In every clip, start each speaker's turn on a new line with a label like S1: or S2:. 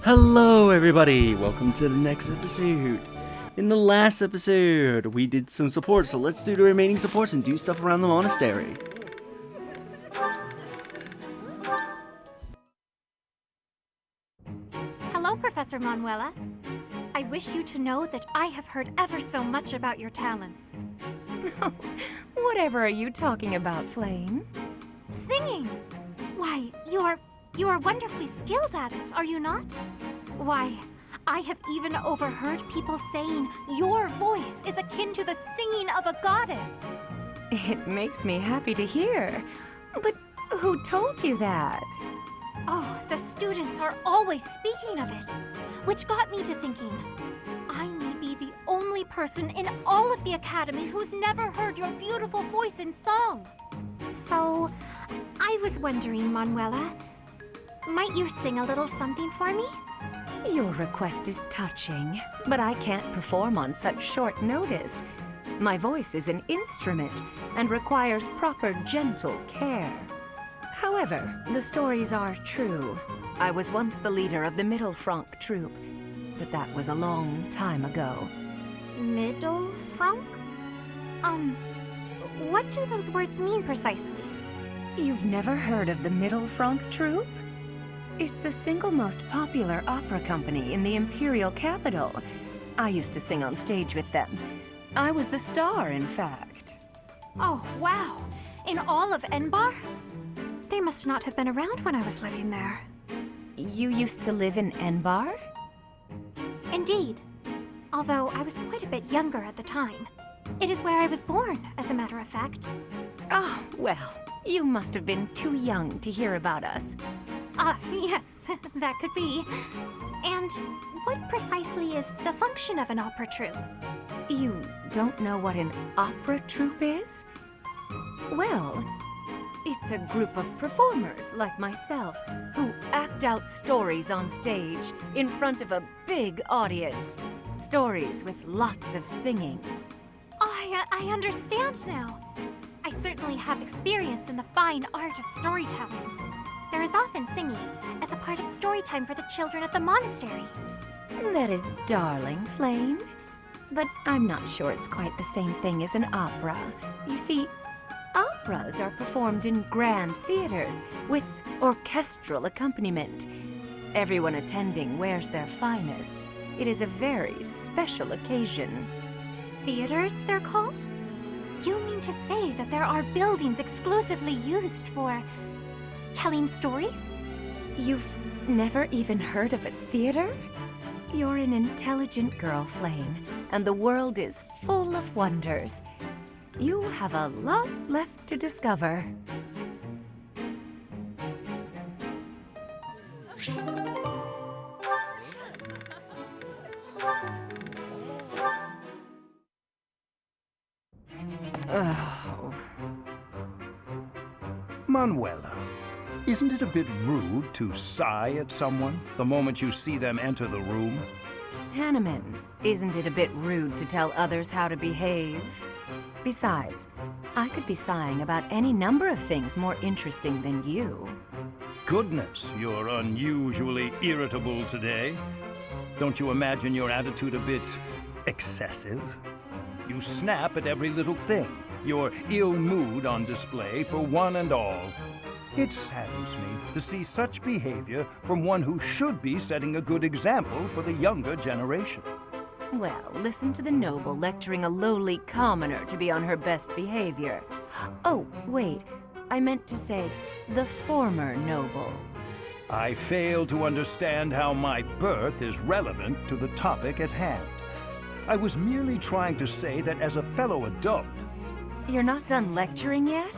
S1: Hello everybody, welcome to the next episode. In the last episode, we did some support, so let's do the remaining supports and do stuff around the monastery.
S2: Hello, Professor Manuela. I wish you to know that I have heard ever so much about your talents.
S3: Whatever are you talking about, Flame?
S2: Singing! Why, you are wonderfully skilled at it, are you not? Why, I have even overheard people saying your voice is akin to the singing of a goddess.
S3: It makes me happy to hear. But who told you that?
S2: Oh, the students are always speaking of it, which got me to thinking, I may be the only person in all of the academy who's never heard your beautiful voice in song. So, I was wondering, Manuela, might you sing a little something for me?
S3: Your request is touching, but I can't perform on such short notice. My voice is an instrument and requires proper gentle care. However, the stories are true. I was once the leader of the Middle Franc troupe, but that was a long time ago.
S2: Middle Franc? What do those words mean precisely?
S3: You've never heard of the Middle Franc troupe? It's the single most popular opera company in the imperial capital. I used to sing on stage with them. I was the star, in fact.
S2: Oh, wow. In all of Enbar? They must not have been around when I was living there.
S3: You used to live in Enbar?
S2: Indeed. Although I was quite a bit younger at the time. It is where I was born, as a matter of fact.
S3: Oh, well, you must have been too young to hear about us.
S2: Yes, that could be. And what precisely is the function of an opera troupe?
S3: You don't know what an opera troupe is? Well, it's a group of performers like myself who act out stories on stage in front of a big audience. Stories with lots of singing.
S2: I understand now. I certainly have experience in the fine art of storytelling. There is often singing as a part of story time for the children at the monastery.
S3: That is darling, Flame. But I'm not sure it's quite the same thing as an opera. You see, operas are performed in grand theaters with orchestral accompaniment. Everyone attending wears their finest. It is a very special occasion.
S2: Theaters, they're called? You mean to say that there are buildings exclusively used for telling stories?
S3: You've never even heard of a theater? You're an intelligent girl, Flame, and the world is full of wonders. You have a lot left to discover.
S4: Manuela, isn't it a bit rude to sigh at someone the moment you see them enter the room?
S3: Hanneman, isn't it a bit rude to tell others how to behave? Besides, I could be sighing about any number of things more interesting than you.
S4: Goodness, you're unusually irritable today. Don't you imagine your attitude a bit excessive? You snap at every little thing, your ill mood on display for one and all. It saddens me to see such behavior from one who should be setting a good example for the younger generation.
S3: Well, listen to the noble lecturing a lowly commoner to be on her best behavior. Oh, wait, I meant to say the former noble.
S4: I fail to understand how my birth is relevant to the topic at hand. I was merely trying to say that as a fellow adult...
S3: You're not done lecturing yet?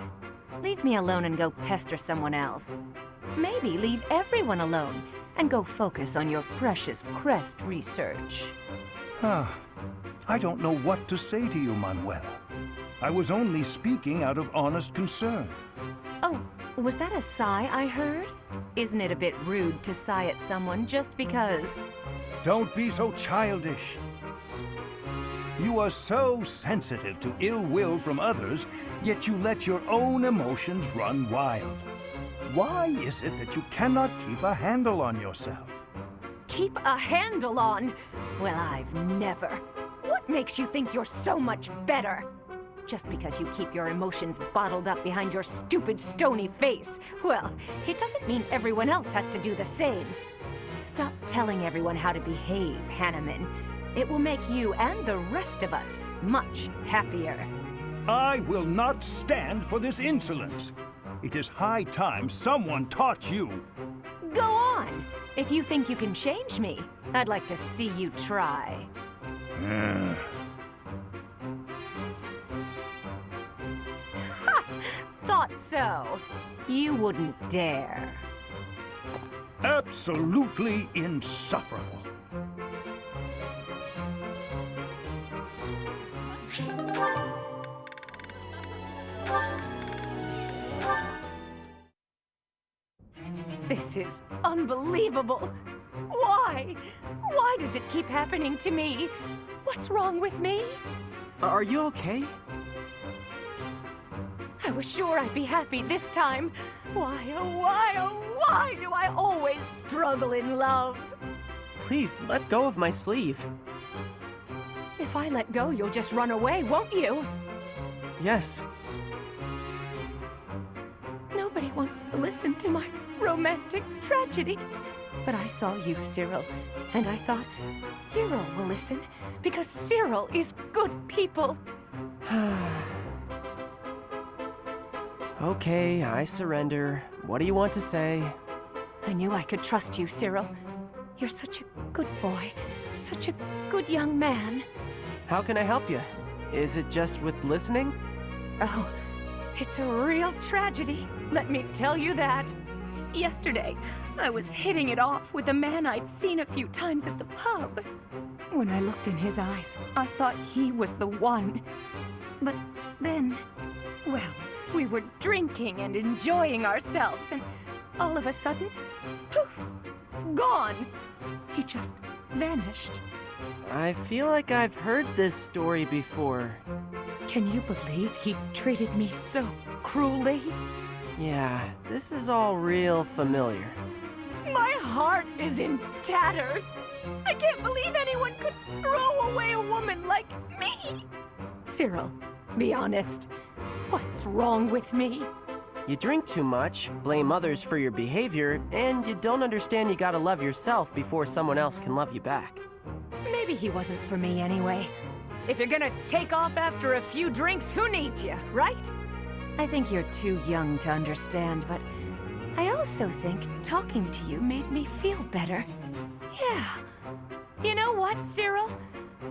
S3: Leave me alone and go pester someone else. Maybe leave everyone alone and go focus on your precious crest research.
S4: I don't know what to say to you, Manuela. I was only speaking out of honest concern.
S3: Oh, was that a sigh I heard? Isn't it a bit rude to sigh at someone just because?
S4: Don't be so childish. You are so sensitive to ill will from others, yet you let your own emotions run wild. Why is it that you cannot keep a handle on yourself?
S3: keep a handle on. Well, I've never. What makes you think you're so much better? Just because you keep your emotions bottled up behind your stupid, stony face. Well, it doesn't mean everyone else has to do the same. Stop telling everyone how to behave, Hanneman. It will make you and the rest of us much happier.
S4: I will not stand for this insolence. It is high time someone taught you.
S3: Go on! If you think you can change me, I'd like to see you try. Ha! Thought so. You wouldn't dare.
S4: Absolutely insufferable.
S3: This is unbelievable. Why? Why does it keep happening to me? What's wrong with me?
S5: Are you okay?
S3: I was sure I'd be happy this time. Why, oh, why do I always struggle in love?
S5: Please, let go of my sleeve.
S3: If I let go, you'll just run away, won't you?
S5: Yes.
S3: Nobody wants to listen to my romantic tragedy. But I saw you, Cyril, and I thought, Cyril will listen, because Cyril is good people.
S5: Okay, I surrender. What do you want to say?
S3: I knew I could trust you, Cyril. You're such a good boy, such a good young man.
S5: How can I help you? Is it just with listening?
S3: Oh, it's a real tragedy, let me tell you that. Yesterday, I was hitting it off with a man I'd seen a few times at the pub. When I looked in his eyes, I thought he was the one. But then, well, we were drinking and enjoying ourselves, and all of a sudden, poof, gone. He just vanished.
S5: I feel like I've heard this story before.
S3: Can you believe he treated me so cruelly?
S5: Yeah, this is all real familiar.
S3: My heart is in tatters. I can't believe anyone could throw away a woman like me. Cyril, be honest. What's wrong with me?
S5: You drink too much, blame others for your behavior, and you don't understand you gotta love yourself before someone else can love you back.
S3: Maybe he wasn't for me anyway. If you're gonna take off after a few drinks, who needs you, right? I think you're too young to understand, but I also think talking to you made me feel better. Yeah. You know what, Cyril?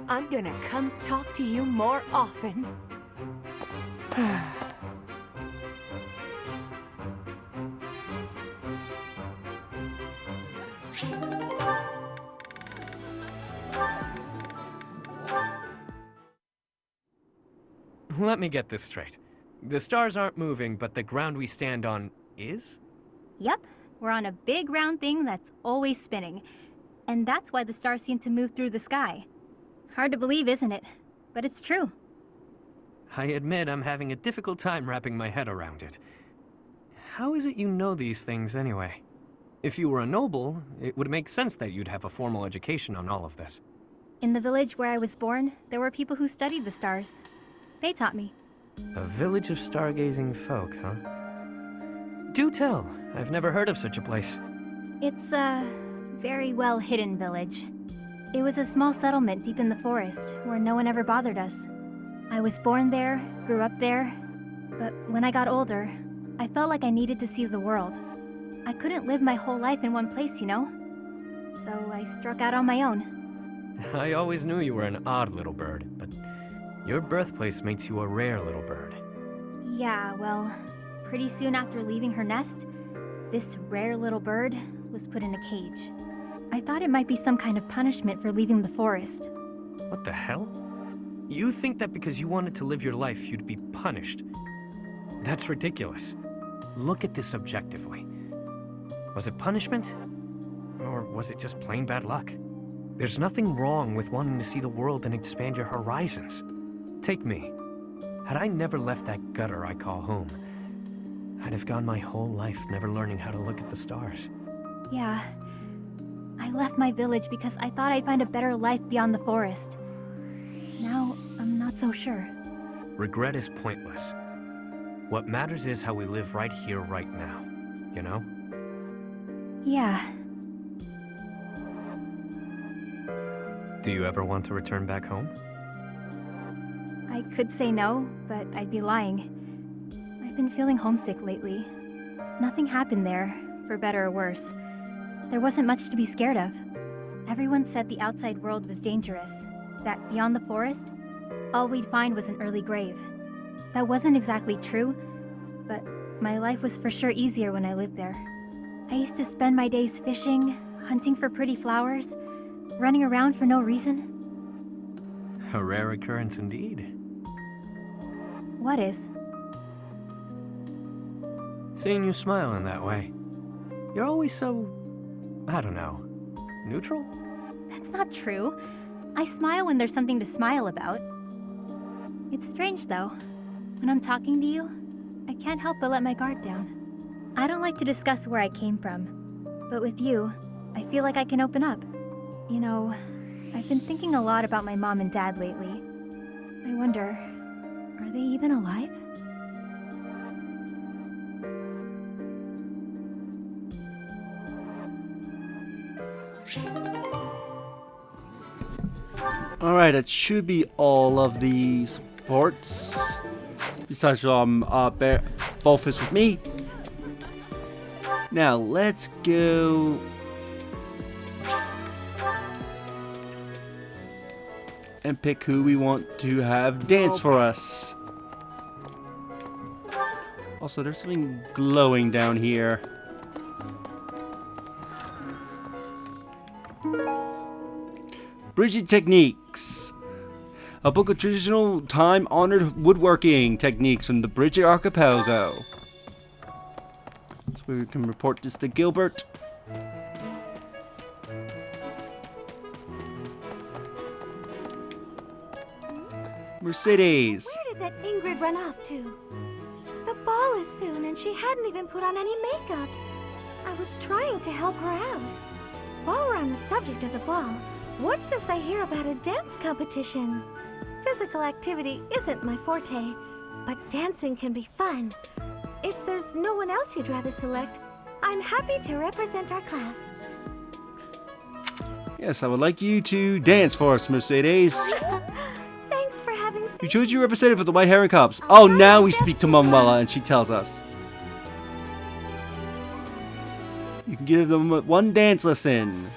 S3: I'm gonna come talk to you more often.
S6: Let me get this straight. The stars aren't moving, but the ground we stand on is?
S7: Yep, we're on a big round thing that's always spinning. And that's why the stars seem to move through the sky. Hard to believe, isn't it? But it's true.
S6: I admit I'm having a difficult time wrapping my head around it. How is it you know these things anyway? If you were a noble, it would make sense that you'd have a formal education on all of this.
S7: In the village where I was born, there were people who studied the stars. They taught me.
S6: A village of stargazing folk, huh? Do tell. I've never heard of such a place.
S7: It's a very well hidden village. It was a small settlement deep in the forest where no one ever bothered us. I was born there, grew up there, but when I got older, I felt like I needed to see the world. I couldn't live my whole life in one place, you know? So I struck out on my own.
S6: I always knew you were an odd little bird, but your birthplace makes you a rare little bird.
S7: Yeah, well, pretty soon after leaving her nest, this rare little bird was put in a cage. I thought it might be some kind of punishment for leaving the forest.
S6: What the hell? You think that because you wanted to live your life, you'd be punished? That's ridiculous. Look at this objectively. Was it punishment? Or was it just plain bad luck? There's nothing wrong with wanting to see the world and expand your horizons. Take me. Had I never left that gutter I call home, I'd have gone my whole life never learning how to look at the stars.
S7: Yeah. I left my village because I thought I'd find a better life beyond the forest. Now, I'm not so sure.
S6: Regret is pointless. What matters is how we live right here, right now. You know?
S7: Yeah,
S6: Do you ever want to return back home?
S7: I could say no, but I'd be lying. I've been feeling homesick lately. Nothing happened there, for better or worse. There wasn't much to be scared of. Everyone said the outside world was dangerous, that beyond the forest, all we'd find was an early grave. That wasn't exactly true, but my life was for sure easier when I lived there. I used to spend my days fishing, hunting for pretty flowers, running around for no reason.
S6: A rare occurrence indeed.
S7: What is?
S6: Seeing you smile in that way. You're always so, I don't know, neutral?
S7: That's not true. I smile when there's something to smile about. It's strange, though. When I'm talking to you, I can't help but let my guard down. I don't like to discuss where I came from, but with you, I feel like I can open up. You know, I've been thinking a lot about my mom and dad lately. I wonder, are they even alive?
S1: Alright, that should be all of the supports. Besides both is with me. Now let's go and pick who we want to have dance for us. Also, there's something glowing down here. Bridget Techniques. A book of traditional time-honored woodworking techniques from the Bridget Archipelago. So we can report this to Gilbert. Mercedes.
S8: Where did that Ingrid run off to? The ball is soon, and she hadn't even put on any makeup. I was trying to help her out. While we're on the subject of the ball, what's this I hear about a dance competition? Physical activity isn't my forte, but dancing can be fun. If there's no one else you'd rather select, I'm happy to represent our class.
S1: Yes, I would like you to dance for us, Mercedes.
S8: Thanks for having
S1: You chose your representative for the White Heron Cups. Oh, now we speak to Manuela and she tells us. You can give them one dance lesson.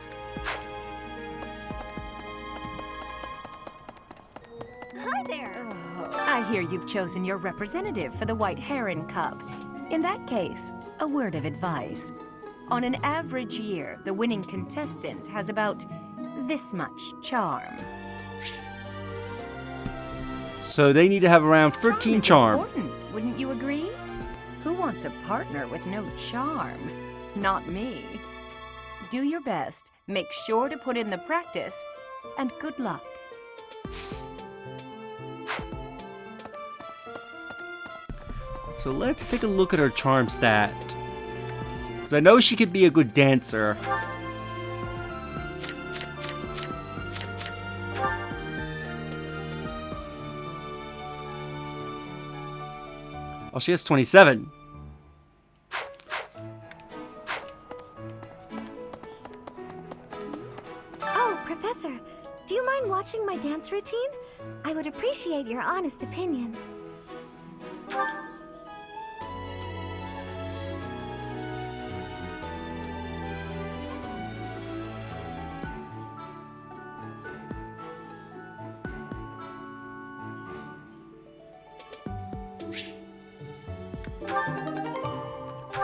S2: Hi there!
S3: I hear you've chosen your representative for the White Heron Cup. In that case, a word of advice. On an average year, the winning contestant has about this much charm.
S1: So they need to have around 13 charm.
S3: Important, wouldn't you agree? Who wants a partner with no charm? Not me. Do your best, make sure to put in the practice, and good luck.
S1: So let's take a look at her charm stat. 'Cause I know she could be a good dancer. Oh, she has 27.
S8: Oh, Professor, do you mind watching my dance routine? I would appreciate your honest opinion.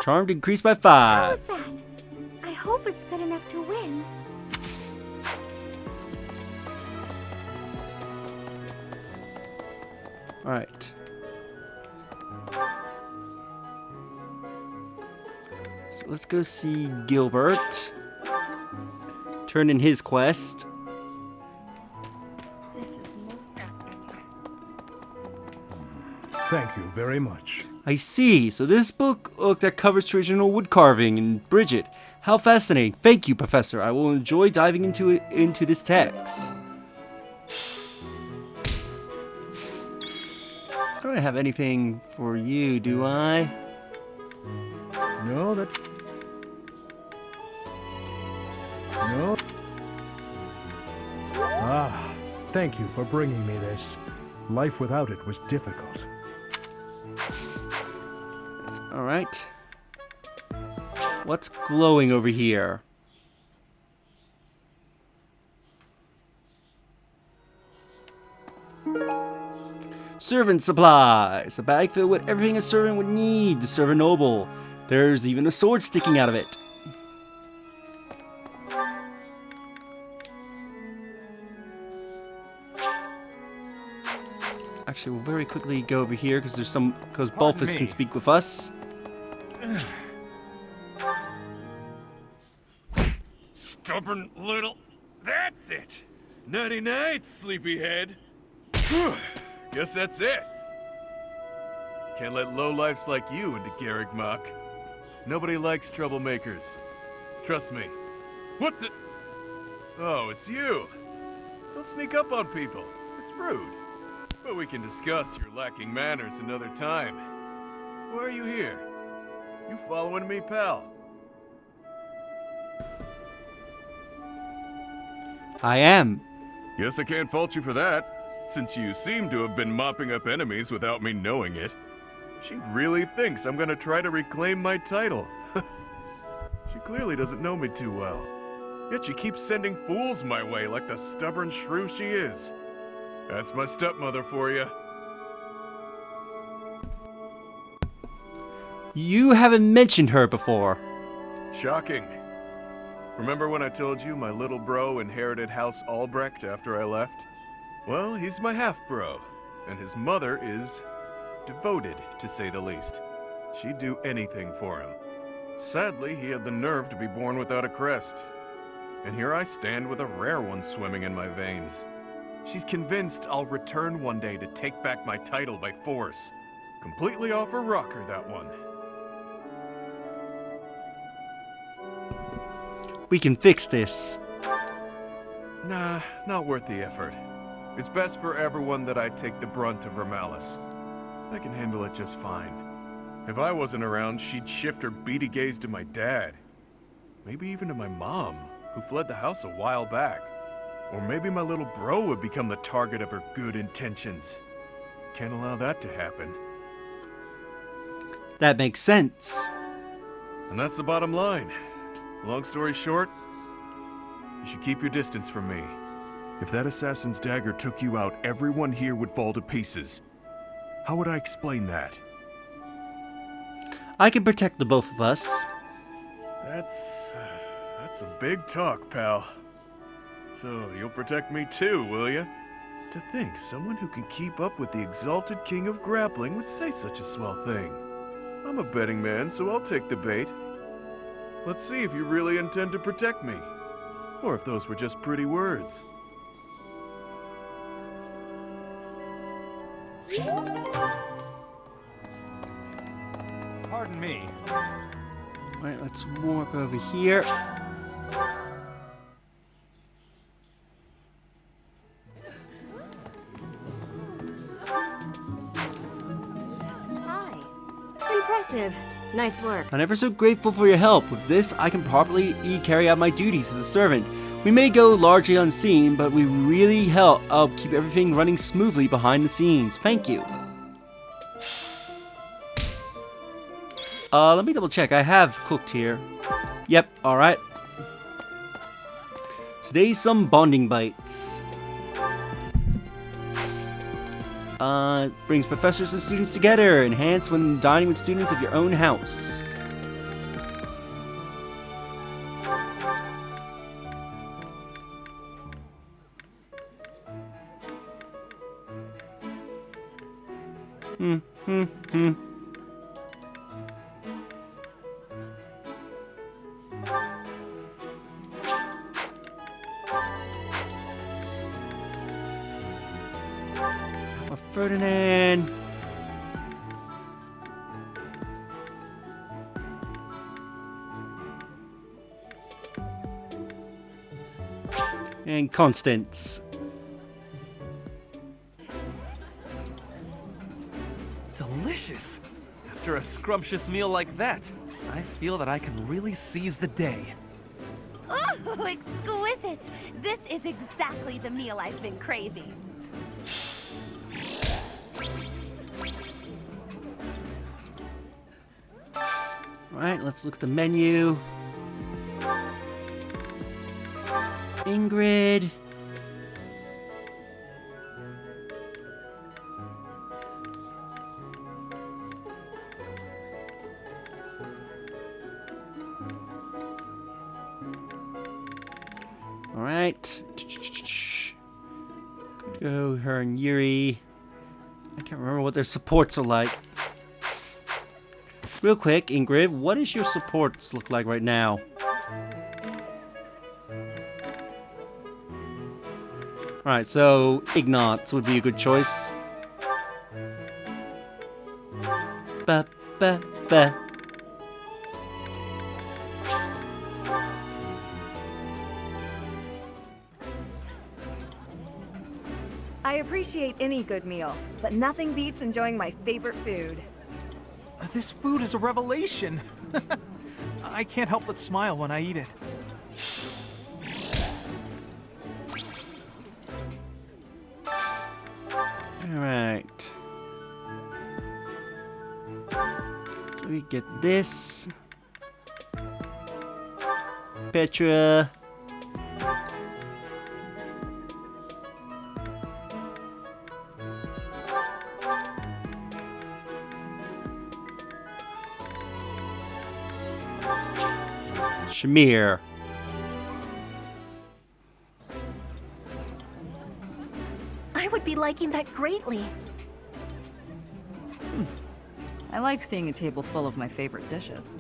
S1: Charm increased by
S8: How
S1: 5.
S8: was that? I hope it's good enough to win.
S1: Alright. So let's go see Gilbert. Turn in his quest.
S8: This is
S9: Thank you very much.
S1: I see. So this book that covers traditional wood carving and Bridget. How fascinating. Thank you, Professor. I will enjoy diving into this text. I don't have anything for you, do I?
S9: No, No. Ah, thank you for bringing me this. Life without it was difficult.
S1: Alright. What's glowing over here? Servant supplies! A bag filled with everything a servant would need to serve a noble. There's even a sword sticking out of it. Actually, we'll very quickly go over here because Balthus can speak with us.
S10: Stubborn little... That's it! Nighty night, sleepyhead. Guess that's it. Can't let lowlifes like you into Garrick Mock. Nobody likes troublemakers. Trust me. What the... Oh, it's you. Don't sneak up on people. It's rude. But we can discuss your lacking manners another time. Why are you here? You following me, pal?
S1: I am.
S10: Guess I can't fault you for that, since you seem to have been mopping up enemies without me knowing it. She really thinks I'm gonna try to reclaim my title. She clearly doesn't know me too well. Yet she keeps sending fools my way like the stubborn shrew she is. That's my stepmother for you.
S1: You haven't mentioned her before.
S10: Shocking. Remember when I told you my little bro inherited House Albrecht after I left? Well, he's my half-bro, and his mother is devoted, to say the least. She'd do anything for him. Sadly, he had the nerve to be born without a crest. And here I stand with a rare one swimming in my veins. She's convinced I'll return one day to take back my title by force. Completely off her rocker, that one.
S1: We can fix this.
S10: Nah, not worth the effort. It's best for everyone that I take the brunt of her malice. I can handle it just fine. If I wasn't around, she'd shift her beady gaze to my dad. Maybe even to my mom, who fled the house a while back. Or maybe my little bro would become the target of her good intentions. Can't allow that to happen.
S1: That makes sense.
S10: And that's the bottom line. Long story short, you should keep your distance from me. If that assassin's dagger took you out, everyone here would fall to pieces. How would I explain that?
S1: I can protect the both of us.
S10: That's some big talk, pal. So, you'll protect me too, will ya? To think someone who can keep up with the exalted king of grappling would say such a swell thing. I'm a betting man, so I'll take the bait. Let's see if you really intend to protect me. Or if those were just pretty words.
S6: Pardon me.
S1: Alright, let's warp over here.
S11: Hi. Impressive. Nice work.
S1: I'm ever so grateful for your help. With this, I can properly carry out my duties as a servant. We may go largely unseen, but we really help keep everything running smoothly behind the scenes. Thank you. Let me double check. I have cooked here. Yep, alright. Today's some bonding bites. Brings professors and students together. Enhance when dining with students of your own house. Ferdinand. And Constance.
S12: Delicious! After a scrumptious meal like that, I feel that I can really seize the day.
S2: Ooh, exquisite! This is exactly the meal I've been craving.
S1: Alright, let's look at the menu. Ingrid. Alright. Could go her and Yuri. I can't remember what their supports are like. Real quick, Ingrid, what does your supports look like right now? Alright, so Ignatz would be a good choice. Ba ba ba.
S13: I appreciate any good meal, but nothing beats enjoying my favorite food.
S14: This food is a revelation. I can't help but smile when I eat it.
S1: Alright. So we get this. Petra. Shamir.
S11: I would be liking that greatly.
S15: I like seeing a table full of my favorite dishes.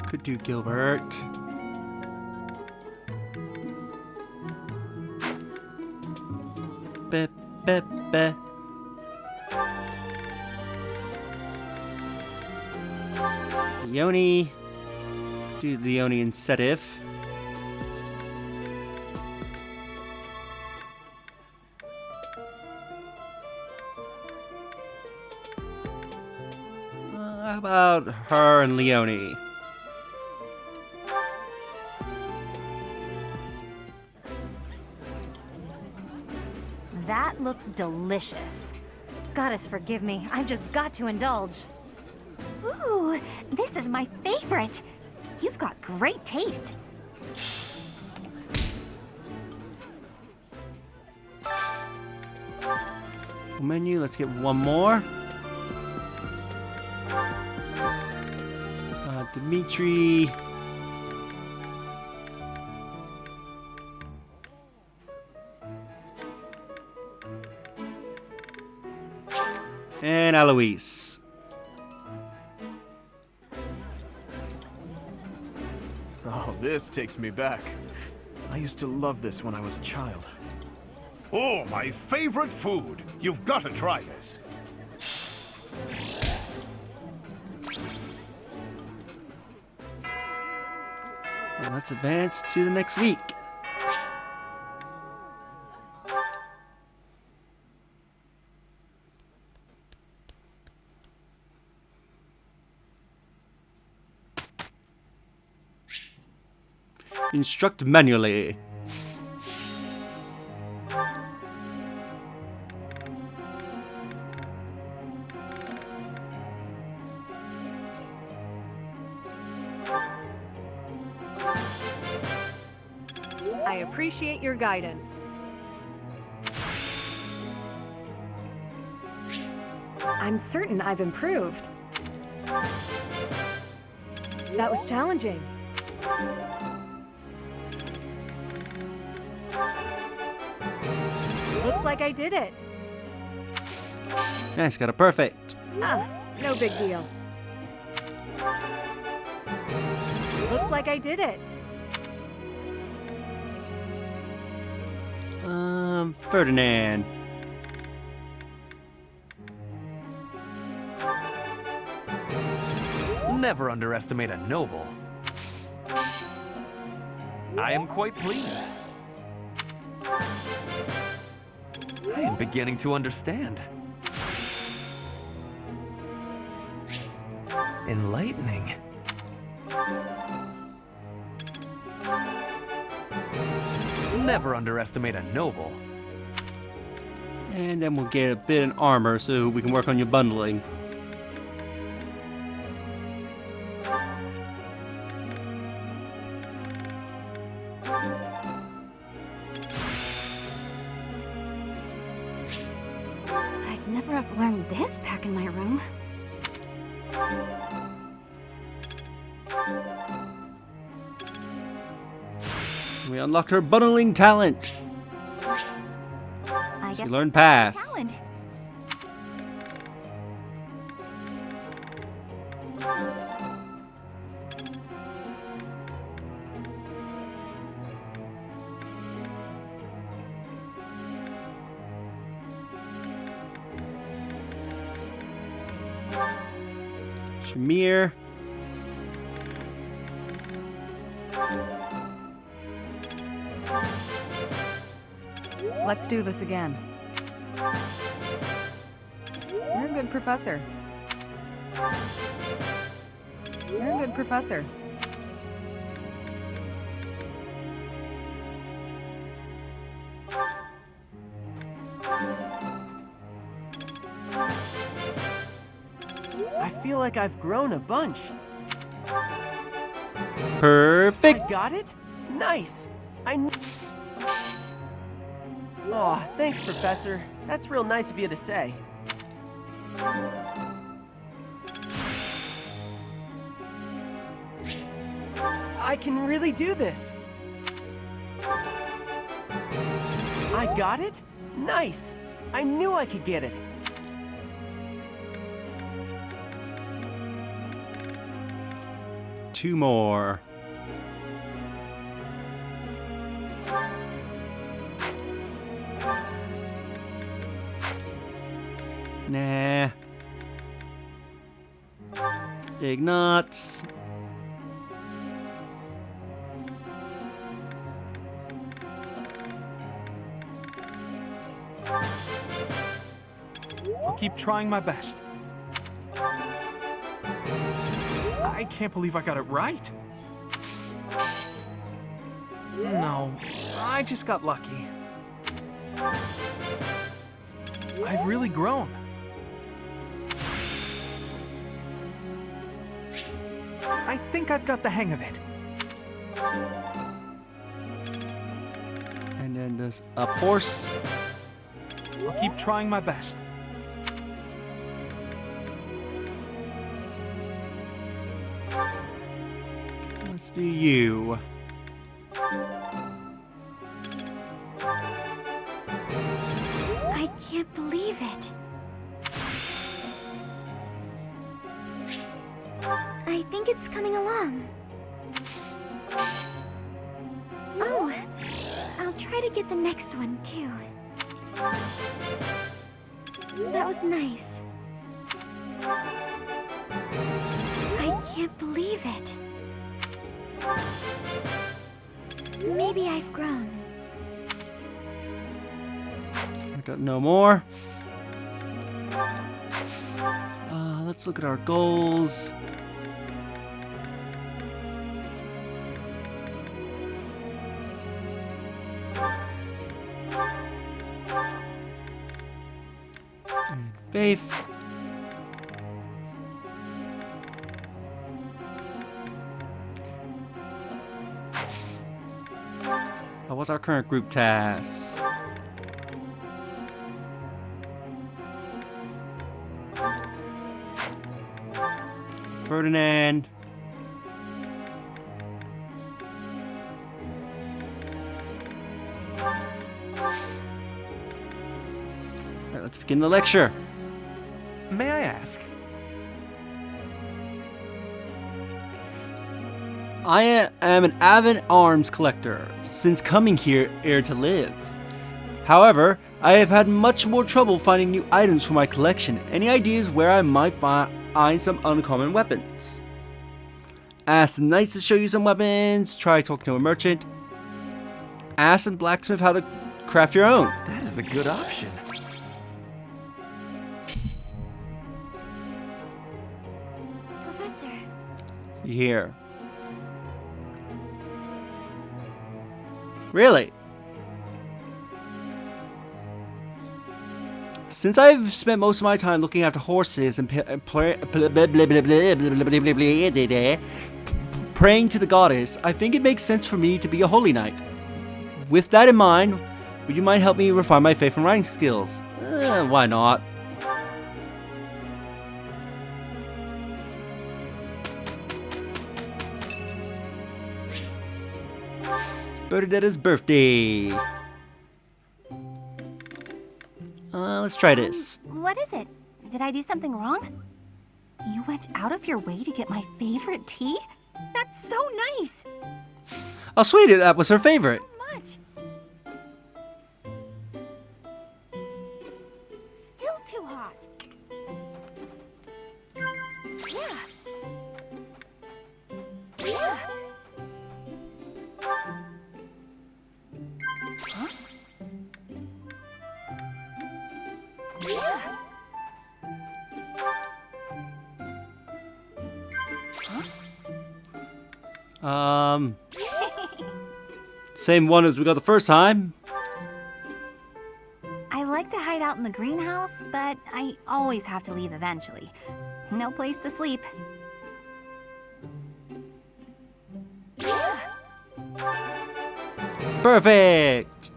S1: Could do Gilbert. Be, be, be. Leone. Do Leone and Setif. How about her and Leone?
S2: That looks delicious. Goddess forgive me, I've just got to indulge. Ooh, this is my favorite. You've got great taste.
S1: Menu, let's get one more. Dimitri. And Eloise.
S10: Oh, this takes me back. I used to love this when I was a child.
S4: Oh, my favorite food. You've got to try this.
S1: Well, let's advance to the next week. Instruct manually.
S13: I appreciate your guidance. I'm certain I've improved. That was challenging. Looks like I did it.
S1: Nice, got a perfect.
S13: Ah, no big deal. Looks like I did it.
S1: Ferdinand.
S12: Never underestimate a noble. I am quite pleased. I am beginning to understand. Enlightening. Never underestimate a noble.
S1: And then we'll get a bit of armor so we can work on your bundling.
S2: I'd never have learned this back in my room.
S1: We unlocked her bundling talent.
S2: I
S1: She
S2: guess
S1: learned pass.
S2: talent.
S1: Shamir.
S15: Let's do this again. You're a good professor. You're a good professor.
S5: I feel like I've grown a bunch.
S1: Perfect.
S5: I got it? Nice. Aw, thanks, Professor. That's real nice of you to say. I can really do this. I got it? Nice. I knew I could get it.
S1: Two more. Nah. Ignatz.
S14: I'll keep trying my best. I can't believe I got it right. No, I just got lucky. I've really grown. I think I've got the hang of it.
S1: And then there's a horse.
S14: I'll keep trying my best.
S1: Let's do you.
S2: I can't believe it. I think it's coming along. Oh, I'll try to get the next one too. That was nice. I can't believe it. Maybe I've grown.
S1: I got no more. Let's look at our goals. And faith. What's our current group task? Ferdinand. Alright, let's begin the lecture.
S12: May I ask?
S1: I am an avid arms collector since coming here to live. However, I have had much more trouble finding new items for my collection. Any ideas where I might find some uncommon weapons? Ask the knights to show you some weapons. Try talking to a merchant. Ask some blacksmith how to craft your own.
S12: That is a good option.
S8: Professor.
S1: Here. Really? Since I've spent most of my time looking after horses and praying to the goddess, I think it makes sense for me to be a holy knight. With that in mind, would you mind help me refine my faith and writing skills? Why not? Bernadetta's birthday. Let's try this.
S2: What is it? Did I do something wrong? You went out of your way to get my favorite tea? That's so nice!
S1: Oh, sweetie, that was her favorite.
S2: So much. Still too hot. Yeah. Yeah. Huh? Yeah.
S1: Same one as we got the first time.
S2: I like to hide out in the greenhouse, but I always have to leave eventually. No place to sleep.
S1: Perfect!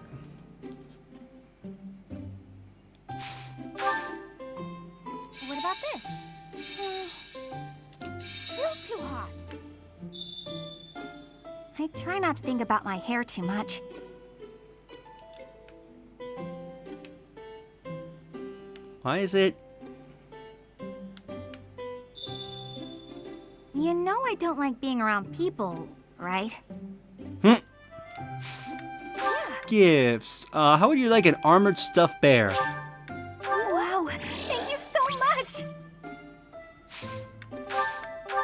S2: What about this? Still too hot. I try not to think about my hair too much.
S1: Why is it?
S2: You know I don't like being around people, right?
S1: Gifts. How would you like an armored stuffed bear?
S2: Wow, thank you so much!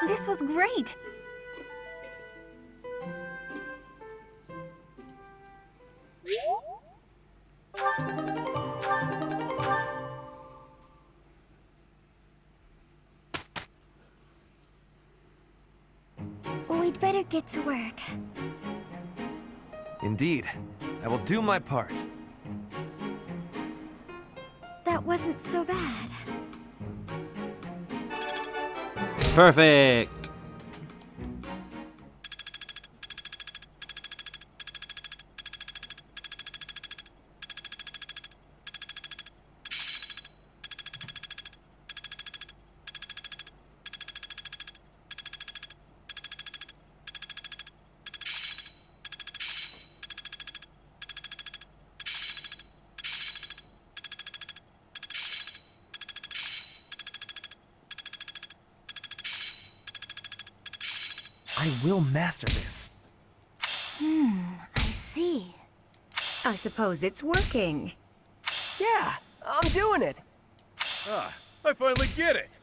S2: This was great! We'd better get to work.
S12: Indeed. I will do my part.
S8: That wasn't so bad.
S1: Perfect!
S12: I will master this.
S2: I see.
S3: I suppose it's working.
S5: Yeah, I'm doing it.
S10: Ah, I finally get it.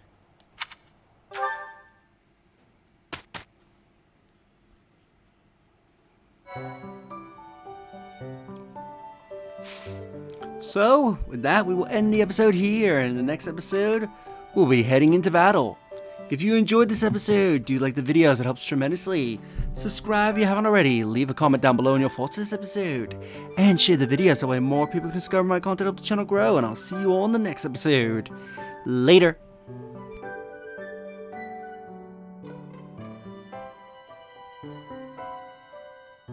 S1: So, with that, we will end the episode here, and in the next episode, we'll be heading into battle. If you enjoyed this episode, do like the videos, it helps tremendously. Subscribe if you haven't already, leave a comment down below on your thoughts on this episode, and share the video so that way more people can discover my content, help the channel grow, and I'll see you all in the next episode. Later!